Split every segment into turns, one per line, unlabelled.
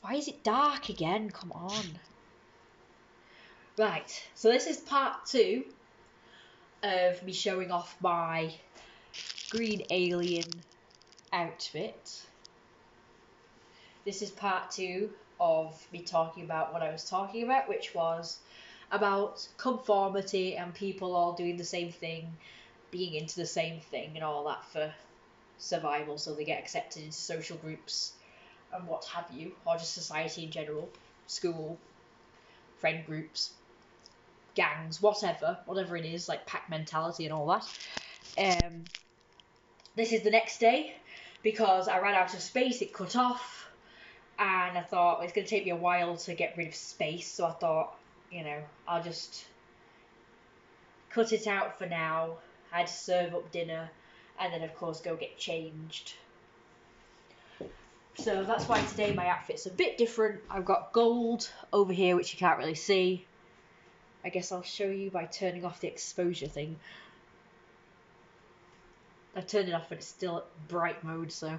Why is it dark again? Come on. Right, so this is part 2 of me showing off my green alien outfit. This is part 2 of me talking about what I was talking about, which was about conformity and people all doing the same thing, being into the same thing and all that for survival, so they get accepted into social groups and what have you, or just society in general, school, friend groups, gangs, whatever it is, like pack mentality and all that. This is the next day because I ran out of space, it cut off, and I thought it's going to take me a while to get rid of space, so I thought, I'll just cut it out for now. I had to serve up dinner and then of course go get changed. So that's why today my outfit's a bit different. I've got gold over here, which you can't really see. I guess I'll show you by turning off the exposure thing. I turned it off but it's still at bright mode, so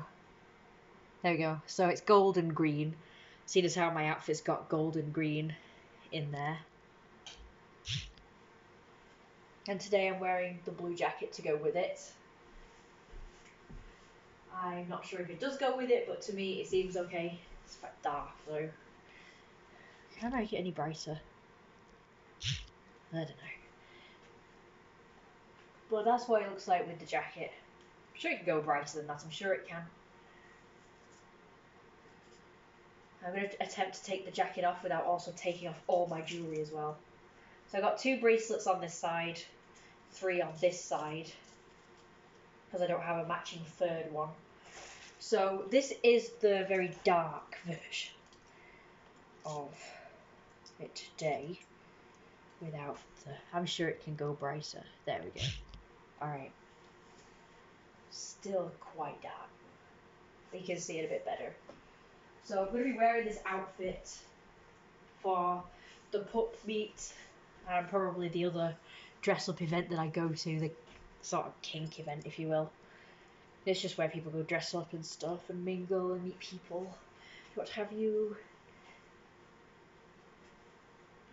there we go. So it's gold and green. Seeing as how my outfit's got gold and green in there. And today I'm wearing the blue jacket to go with it. I'm not sure if it does go with it, but to me it seems okay. It's quite dark though. Can I make it any brighter? I don't know. But that's what it looks like with the jacket. I'm sure it can go brighter than that, I'm sure it can. I'm going to attempt to take the jacket off without also taking off all my jewellery as well. So I've got 2 bracelets on this side, 3 on this side, because I don't have a matching third one. So this is the very dark version of it today, without the... I'm sure it can go brighter. There we go. Alright. Still quite dark. You can see it a bit better. So I'm going to be wearing this outfit for the pup meet and probably the other dress-up event that I go to, the sort of kink event, if you will. It's just where people go dress up and stuff and mingle and meet people, what have you.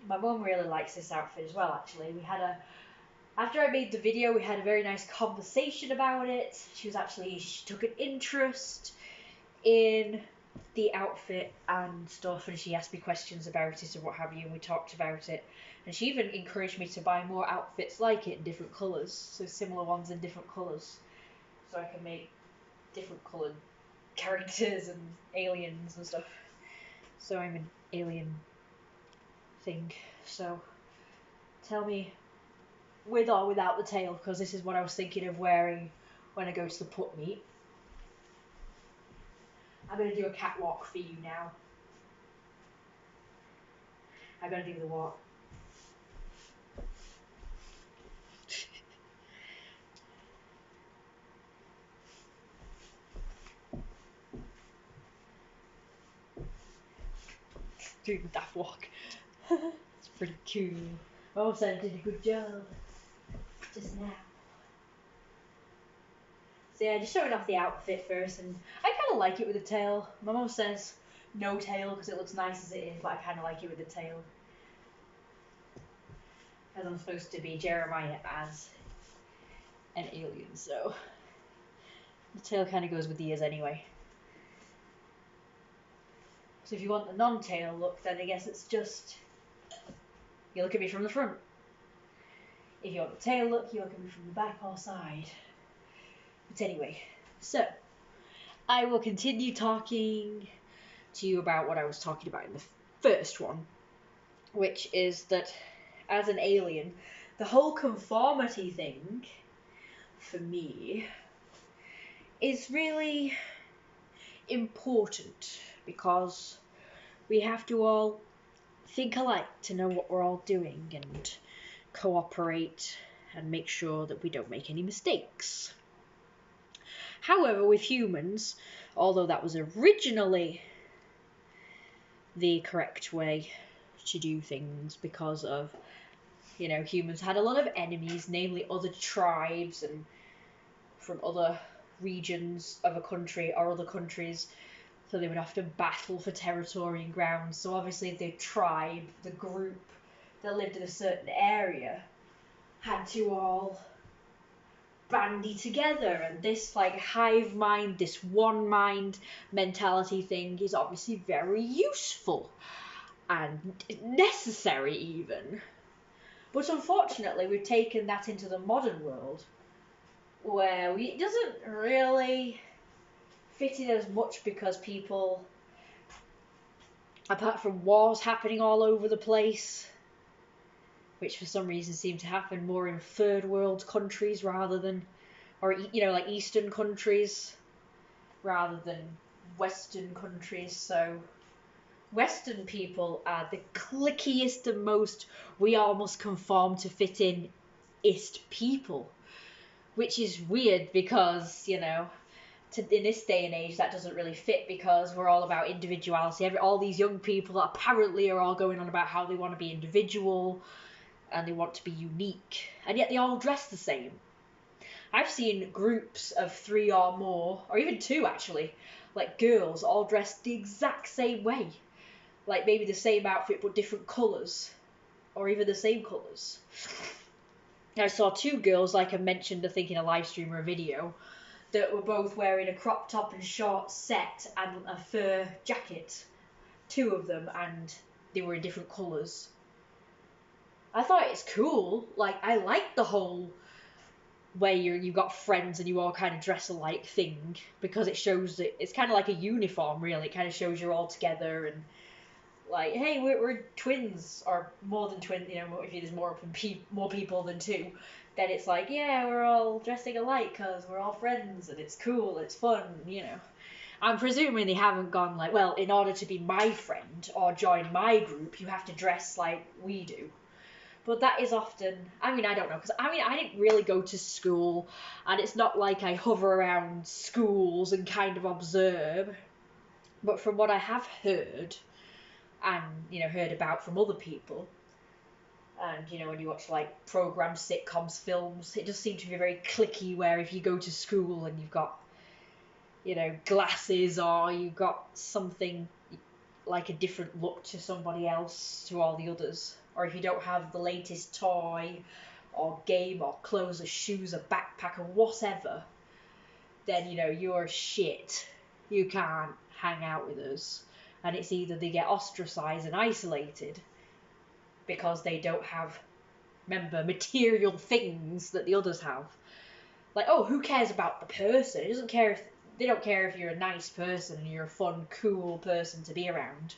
My mum really likes this outfit as well, actually. After I made the video, we had a very nice conversation about it. She took an interest in the outfit and stuff, and she asked me questions about it and what have you, and we talked about it. And she even encouraged me to buy more outfits like it in different colours, so similar ones in different colours, so I can make different coloured characters and aliens and stuff. So I'm an alien thing. So tell me, with or without the tail, because this is what I was thinking of wearing when I go to the pup meet. I'm going to do a catwalk for you now. I'm going to do the walk. Doing the daft walk. It's pretty cool. Oh, so I did a good job just now. So yeah, just showing off the outfit first, and I kind of like it with the tail. My mum says no tail because it looks nice as it is, but I kind of like it with the tail. As I'm supposed to be Jeromiah as an alien, so the tail kind of goes with the ears anyway. So if you want the non-tail look, then I guess it's just, you look at me from the front. If you want the tail look, you look at me from the back or side. But anyway, so I will continue talking to you about what I was talking about in the first one, which is that as an alien, the whole conformity thing, for me, is really important because we have to all think alike to know what we're all doing and cooperate and make sure that we don't make any mistakes. However, with humans, although that was originally the correct way to do things because of, humans had a lot of enemies, namely other tribes and from other regions of a country or other countries So they would have to battle for territory and ground. So obviously the tribe, the group that lived in a certain area had to all bandy together, and this like hive mind, this one mind mentality thing is obviously very useful and necessary even. But unfortunately we've taken that into the modern world where it doesn't really fit in as much, because people, apart from wars happening all over the place, which for some reason seem to happen more in third world countries rather than, or like Eastern countries rather than Western countries. So Western people are the clickiest and most we all must conform to fit in-ist people, which is weird because, in this day and age that doesn't really fit, because we're all about individuality. All these young people that apparently are all going on about how they want to be individual and they want to be unique, and yet they all dress the same. I've seen groups of 3 or more, or even 2 actually, like girls all dressed the exact same way. Like maybe the same outfit but different colours, or even the same colours. I saw 2 girls, like I mentioned, I think in a live stream or a video, that were both wearing a crop top and short set and a fur jacket. 2 of them, and they were in different colours. I thought it's cool. Like, I like the whole where you've got friends and you all kind of dress alike thing, because it shows that it's kind of like a uniform, really. It kind of shows you're all together and like, hey, we're twins, or more than twins. If there's more people than 2, then it's like, yeah, we're all dressing alike because we're all friends and it's cool, it's fun. I'm presuming they haven't gone like, well, in order to be my friend or join my group, you have to dress like we do. But that is often, I don't know, because I didn't really go to school, and it's not like I hover around schools and kind of observe. But from what I have heard, and, heard about from other people, and, when you watch, like, programs, sitcoms, films, it does seem to be very cliquey, where if you go to school and you've got, glasses, or you've got something like a different look to somebody else, to all the others, or if you don't have the latest toy or game or clothes or shoes or backpack or whatever, then you're shit. You can't hang out with us. And it's either they get ostracized and isolated because they don't have, material things that the others have. Like, oh, who cares about the person? They don't care if you're a nice person and you're a fun, cool person to be around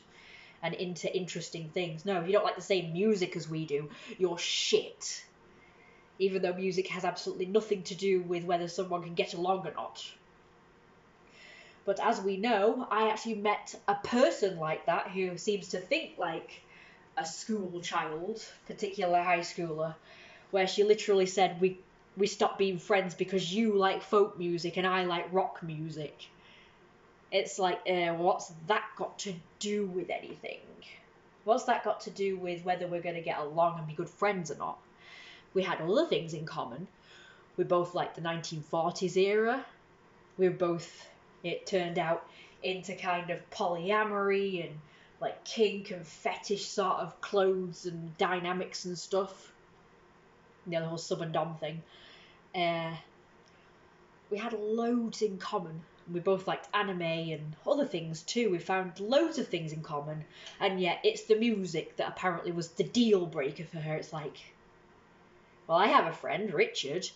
and into interesting things. No, if you don't like the same music as we do, you're shit. Even though music has absolutely nothing to do with whether someone can get along or not. But as we know, I actually met a person like that who seems to think like a school child, particularly a high schooler, where she literally said, we stopped being friends because you like folk music and I like rock music. It's like, what's that got to do with anything? What's that got to do with whether we're going to get along and be good friends or not? We had other things in common. We both liked the 1940s era. We were both, it turned out, into kind of polyamory and like kink and fetish sort of clothes and dynamics and stuff. The whole sub and dom thing. We had loads in common. We both liked anime and other things too. We found loads of things in common, and yet it's the music that apparently was the deal breaker for her. It's like, well, I have a friend, Richard.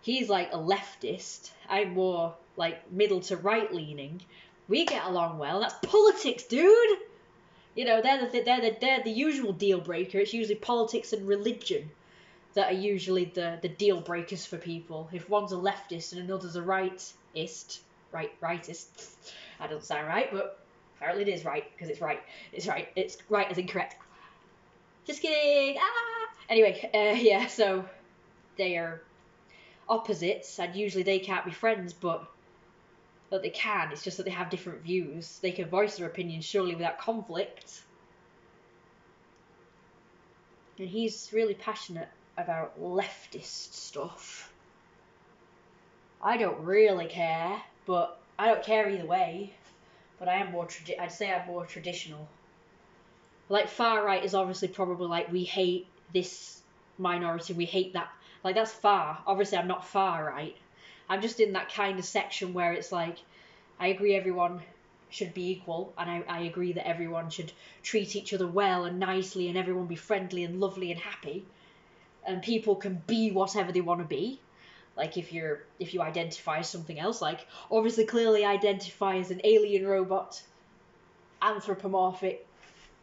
He's like a leftist. I'm more like middle to right leaning. We get along well. That's politics, dude. They're the usual deal breaker. It's usually politics and religion that are usually the deal breakers for people. If one's a leftist and another's a rightist. That doesn't sound right, but apparently it is right, because it's right. It's right. It's right as incorrect. Just kidding. Anyway, so they are opposites, and usually they can't be friends, but they can. It's just that they have different views. They can voice their opinions surely without conflict. And he's really passionate about leftist stuff. I don't really care, but I don't care either way. but I am more I'd say I'm more traditional. Like far right is obviously probably like we hate this minority, we hate that. Like that's far. Obviously, I'm not far right. I'm just in that kind of section where it's like I agree everyone should be equal, and I agree that everyone should treat each other well and nicely, and everyone be friendly and lovely and happy, and people can be whatever they want to be. Like if you identify as something else, like obviously clearly identify as an alien robot, anthropomorphic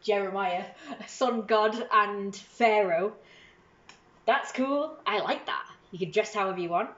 Jeromiah, sun god and pharaoh. That's cool. I like that. You can dress however you want.